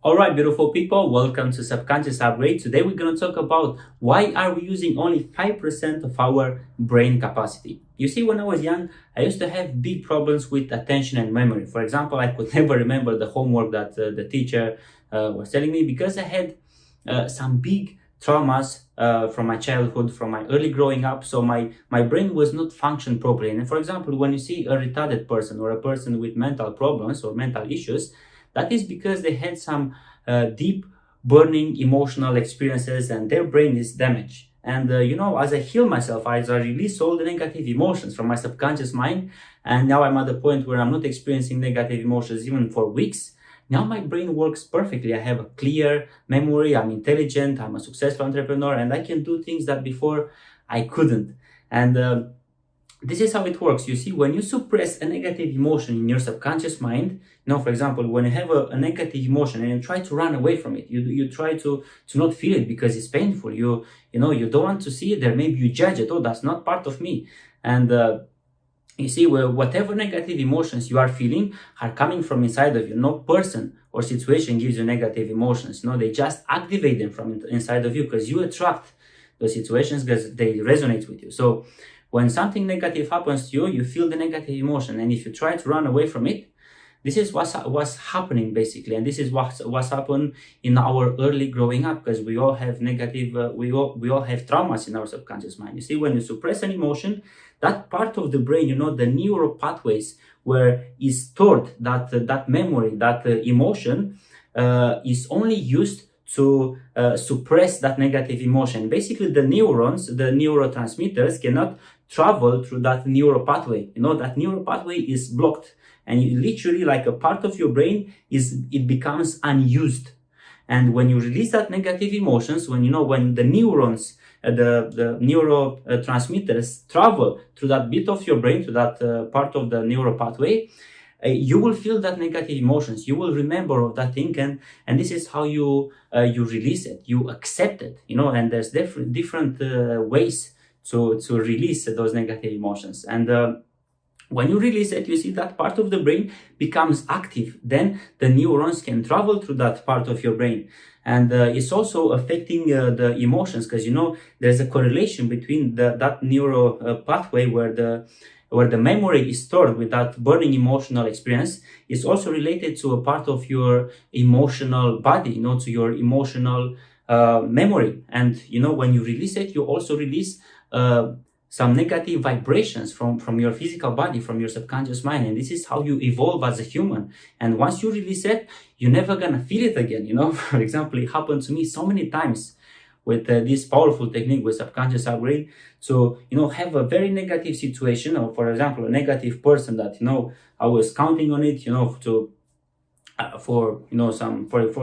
Alright, beautiful people, welcome to Subconscious Upgrade. Today we're going to talk about why are we using only 5% of our brain capacity. You see, when I was young, I used to have big problems with attention and memory. For example, I could never remember the homework that the teacher was telling me because I had some big traumas from my childhood, from my early growing up. So my brain was not functioning properly. And for example, when you see a retarded person or a person with mental problems or mental issues, that is because they had some deep, burning emotional experiences and their brain is damaged. And as I heal myself, as I release all the negative emotions from my subconscious mind, and now I'm at the point where I'm not experiencing negative emotions even for weeks. Now my brain works perfectly. I have a clear memory, I'm intelligent, I'm a successful entrepreneur, and I can do things that before I couldn't. And this is how it works. You see, when you suppress a negative emotion in your subconscious mind, for example, when you have a negative emotion and you try to run away from it, you try to not feel it because it's painful. You don't want to see it there. Maybe you judge it. Oh, that's not part of me. And you see, whatever negative emotions you are feeling are coming from inside of you. No person or situation gives you negative emotions. They just activate them from inside of you because you attract those situations because they resonate with you. So when something negative happens to you, you feel the negative emotion. And if you try to run away from it, this is what's happening basically. And this is what's happened in our early growing up, because we all have negative, we all have traumas in our subconscious mind. You see, when you suppress an emotion, that part of the brain, the neural pathways where is stored that memory, that emotion is only used to suppress that negative emotion. Basically, the neurons, the neurotransmitters cannot travel through that neural pathway. That neural pathway is blocked, and you literally, like a part of your brain, it becomes unused. And when you release that negative emotions, when the neurons, the neurotransmitters travel through that bit of your brain, to that part of the neural pathway, you will feel that negative emotions. You will remember of that thing, and this is how you release it. You accept it, and there's different ways to release those negative emotions. And when you release it, you see that part of the brain becomes active. Then the neurons can travel through that part of your brain. And it's also affecting the emotions, because, there's a correlation between that neural pathway where the memory is stored with that burning emotional experience. Is also related to a part of your emotional body, to your emotional memory. And, when you release it, you also release some negative vibrations from your physical body, from your subconscious mind. And this is how you evolve as a human. And once you release it, you're never gonna feel it again. For example, it happened to me so many times with this powerful technique with subconscious upgrade. So, have a very negative situation, or for example, a negative person that, I was counting on it, for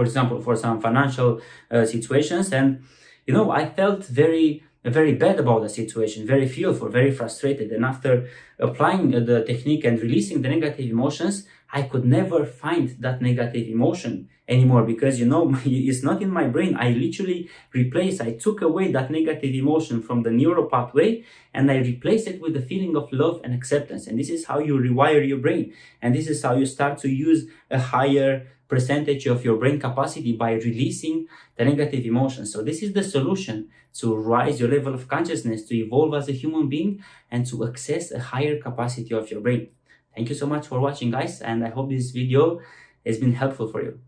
example, for some financial situations. And, I felt very bad about the situation, very fearful, very frustrated. And after applying the technique and releasing the negative emotions, I could never find that negative emotion anymore, because it's not in my brain. I literally I took away that negative emotion from the neural pathway, and I replaced it with the feeling of love and acceptance. And this is how you rewire your brain, and this is how you start to use a higher percentage of your brain capacity by releasing the negative emotions. So this is the solution to rise your level of consciousness, to evolve as a human being, and to access a higher capacity of your brain. Thank you so much for watching, guys, and I hope this video has been helpful for you.